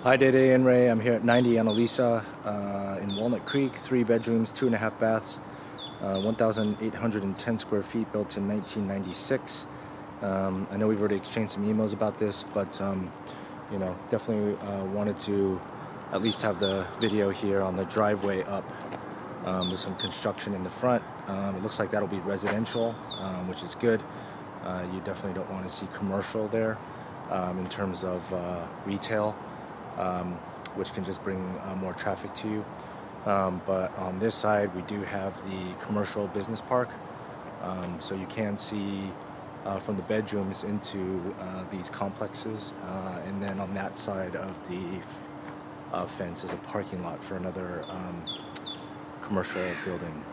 Hi, Dede and Ray. I'm here at 90 Analisa in Walnut Creek. 3 bedrooms, 2.5 baths, 1,810 square feet, built in 1996. I know we've already exchanged some emails about this, but definitely wanted to at least have the video here on the driveway up. There's some construction in the front. It looks like that'll be residential, which is good. You definitely don't want to see commercial there in terms of retail. Which can just bring more traffic to you. But on this side, we do have the commercial business park. So you can see from the bedrooms into these complexes. And then on that side of the fence is a parking lot for another commercial building.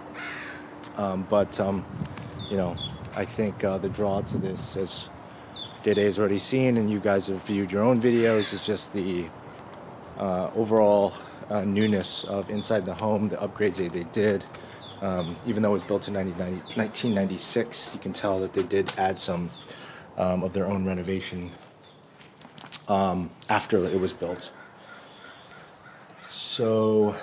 I think the draw to this, as Dede's already seen and you guys have viewed your own videos, is just the overall newness of inside the home, the upgrades that they did. Even though it was built in 1996, you can tell that they did add some of their own renovation after it was built. So,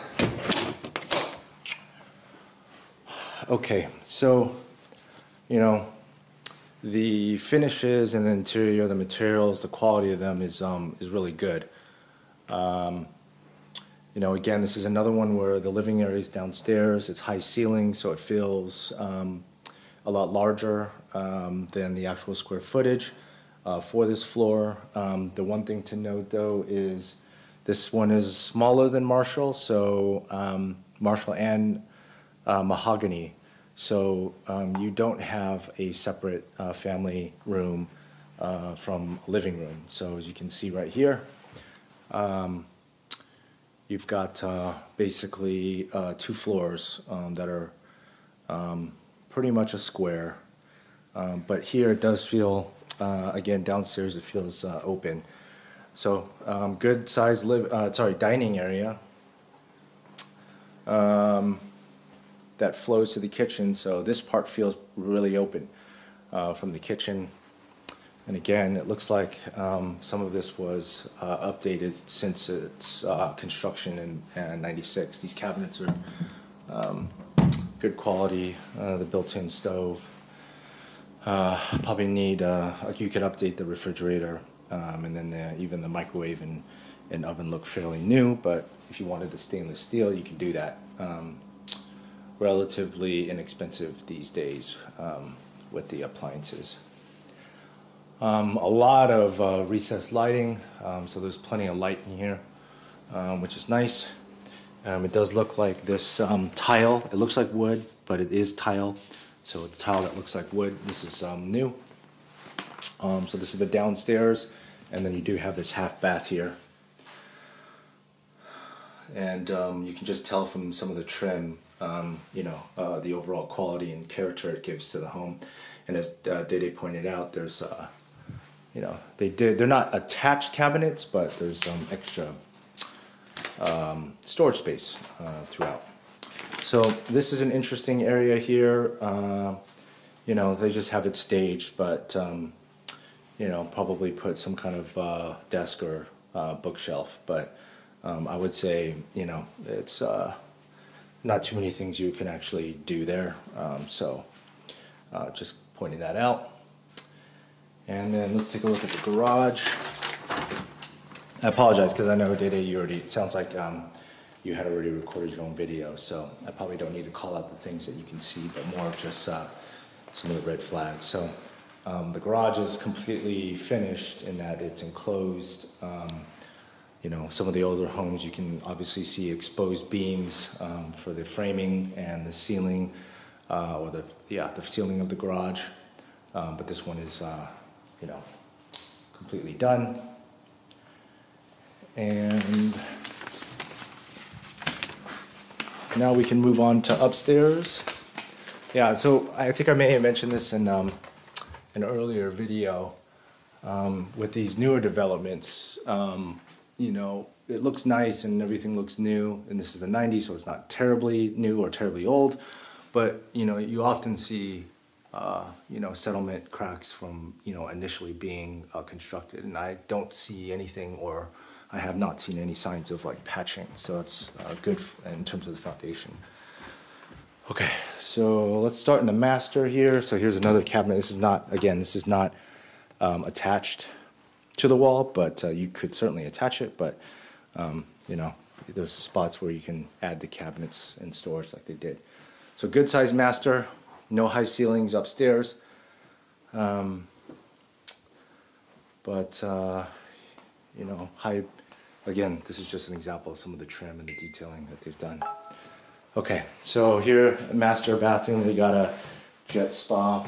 okay, so, the finishes and the interior, the materials, the quality of them is really good. Again, this is another one where the living area is downstairs. It's high ceiling, so it feels a lot larger than the actual square footage for this floor. The one thing to note, though, is this one is smaller than Marshall, so Marshall and mahogany. So you don't have a separate family room from living room. So as you can see right here, you've got basically 2 floors that are pretty much a square. But here it does feel, again, downstairs it feels open. So good size dining area that flows to the kitchen. So this part feels really open from the kitchen. And again, it looks like some of this was updated since its construction in '96. These cabinets are good quality. The built-in stove. Probably need, you could update the refrigerator, and then even the microwave and oven look fairly new, but if you wanted the stainless steel, you can do that. Relatively inexpensive these days with the appliances. A lot of recessed lighting, so there's plenty of light in here, which is nice. It does look like this tile. It looks like wood, but it is tile. So it's a tile that looks like wood. This is new. So this is the downstairs, and then you do have this half bath here. And you can just tell from some of the trim, the overall quality and character it gives to the home. And as Dede pointed out, there's they're not attached cabinets, but there's some extra storage space throughout. So this is an interesting area here. They just have it staged, but probably put some kind of desk or bookshelf. But I would say it's not too many things you can actually do there. Just pointing that out. And then let's take a look at the garage. I apologize because I know Dede, it sounds like you had already recorded your own video, so I probably don't need to call out the things that you can see, but more of just some of the red flags. So the garage is completely finished in that it's enclosed. Some of the older homes you can obviously see exposed beams for the framing and the ceiling, or the ceiling of the garage. But this one is completely done. And now we can move on to upstairs. Yeah, so I think I may have mentioned this in an earlier video. With these newer developments, it looks nice and everything looks new, and this is the '90s, so it's not terribly new or terribly old, but you often see settlement cracks from initially being constructed, and I don't see anything or I have not seen any signs of like patching, so it's good in terms of the foundation. Okay, so let's start in the master here. So here's another cabinet. This is not, again, this is not attached to the wall, but you could certainly attach it, but you know, there's spots where you can add the cabinets and storage like they did. So good sized master, no high ceilings upstairs, but you know, high, again, this is just an example of some of the trim and the detailing that they've done. Okay, so here, master bathroom, we got a jet spa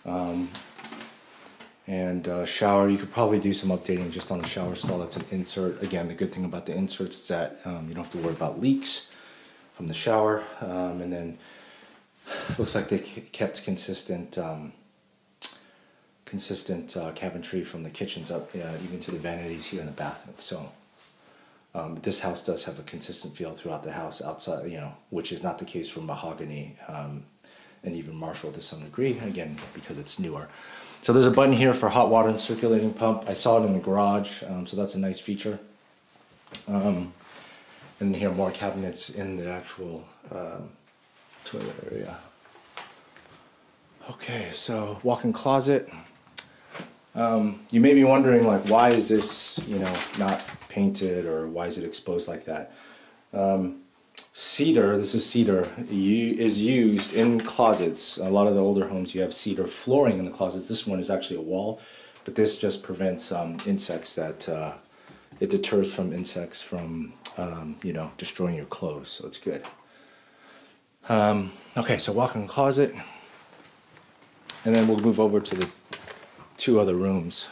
and shower. You could probably do some updating just on the shower stall. That's an insert. Again, the good thing about the inserts is that you don't have to worry about leaks from the shower. And then looks like they kept consistent cabinetry from the kitchens up even to the vanities here in the bathroom. So this house does have a consistent feel throughout the house outside, you know, which is not the case for mahogany and even Marshall to some degree, again, because it's newer. So there's a button here for hot water and circulating pump. I saw it in the garage, so that's a nice feature. And here more cabinets in the actual toilet area. Okay, so walk-in closet. You may be wondering, like, why is this, you know, not painted, or why is it exposed like that? Cedar, this is cedar, is used in closets. A lot of the older homes, you have cedar flooring in the closets. This one is actually a wall, but this just prevents insects that, it deters from insects from, you know, destroying your clothes, so it's good. Okay, so walk-in closet, and then we'll move over to the two other rooms.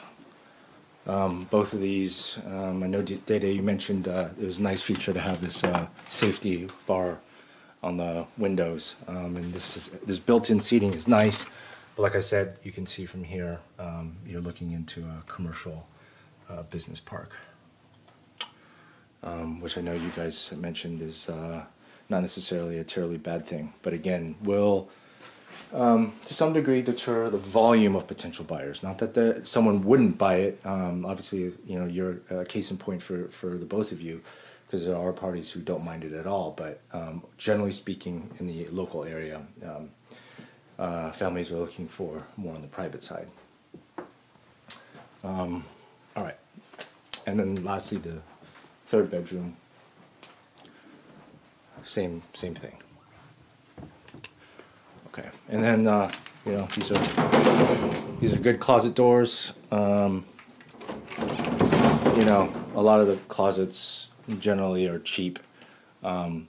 Both of these, I know Dede, you mentioned it was a nice feature to have this safety bar on the windows, and this built-in seating is nice, but like I said, you can see from here you're looking into a commercial business park, which I know you guys mentioned is not necessarily a terribly bad thing, but again, will to some degree deter the volume of potential buyers. Not that someone wouldn't buy it. Obviously, you know, you're a case in point for the both of you, because there are parties who don't mind it at all. But generally speaking, in the local area, families are looking for more on the private side. All right, and then lastly, the third bedroom. Same thing. Okay, and then you know, these are good closet doors. You know, a lot of the closets generally are cheap,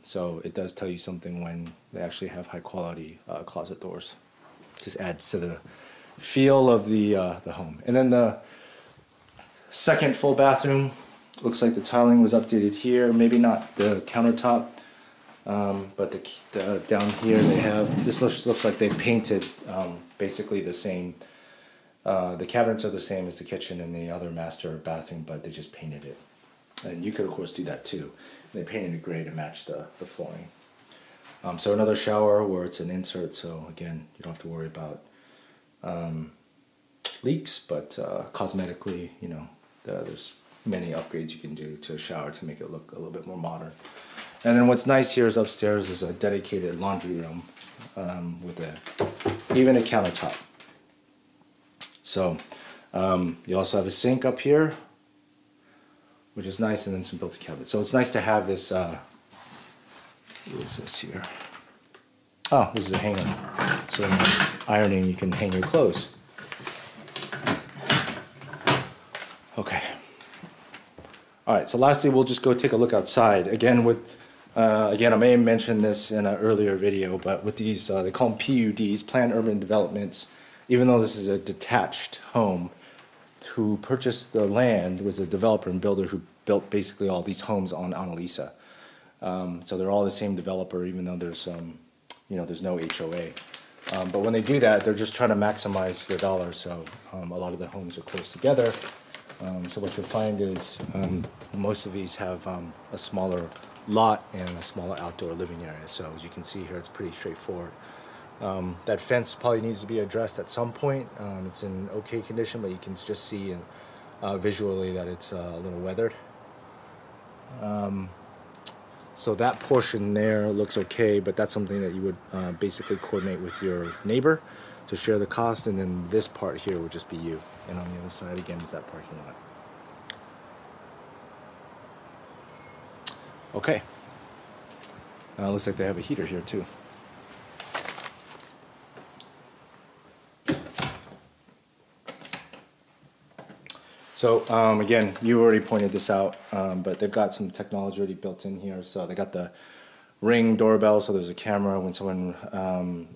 so it does tell you something when they actually have high quality closet doors. Just adds to the feel of the home. And then the second full bathroom, looks like the tiling was updated here. Maybe not the countertop. But the down here they have, this looks like they painted basically the same, the cabinets are the same as the kitchen and the other master bathroom, but they just painted it. And you could of course do that too. They painted it gray to match the flooring. So another shower where it's an insert, so again, you don't have to worry about leaks, but cosmetically, you know, there's many upgrades you can do to a shower to make it look a little bit more modern. And then what's nice here is upstairs is a dedicated laundry room with even a countertop. So you also have a sink up here, which is nice, and then some built-in cabinets. So it's nice to have this. What is this here? Oh, this is a hanger. So when you're ironing, you can hang your clothes. Okay. All right. So lastly, we'll just go take a look outside again with. Again, I may have mentioned this in an earlier video, but with these, they call them PUDs, Planned Urban Developments. Even though this is a detached home, who purchased the land was a developer and builder who built basically all these homes on Analisa. So they're all the same developer, even though there's, you know, there's no HOA. But when they do that, they're just trying to maximize their dollars. So a lot of the homes are close together. So what you'll find is most of these have a smaller lot and a smaller outdoor living area. So as you can see here, it's pretty straightforward. That fence probably needs to be addressed at some point. It's in okay condition, but you can just see visually that it's a little weathered. So that portion there looks okay, but that's something that you would basically coordinate with your neighbor to share the cost, and then this part here would just be you. And on the other side, again, is that parking lot. Okay. Looks like they have a heater here too. So again, you already pointed this out, but they've got some technology already built in here. So they got the Ring doorbell, so there's a camera when someone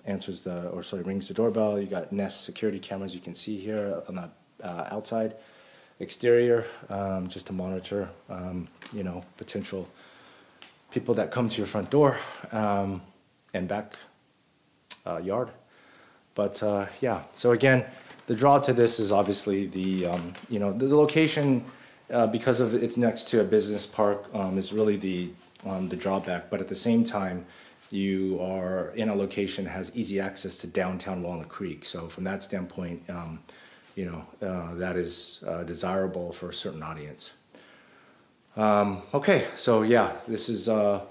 rings the doorbell. You got Nest security cameras you can see here on the outside exterior, just to monitor, potential people that come to your front door and back yard. But yeah, so again, the draw to this is obviously the location, because of it's next to a business park, is really the drawback. But at the same time, you are in a location that has easy access to downtown Walnut Creek. So from that standpoint, that is desirable for a certain audience. Okay, so yeah, this is a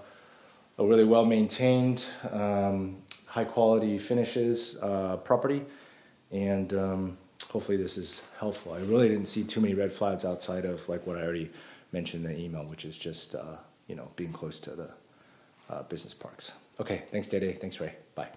really well-maintained, high-quality finishes property, and hopefully this is helpful. I really didn't see too many red flags outside of like what I already mentioned in the email, which is just being close to the business parks. Okay, thanks Dede, thanks Ray, bye.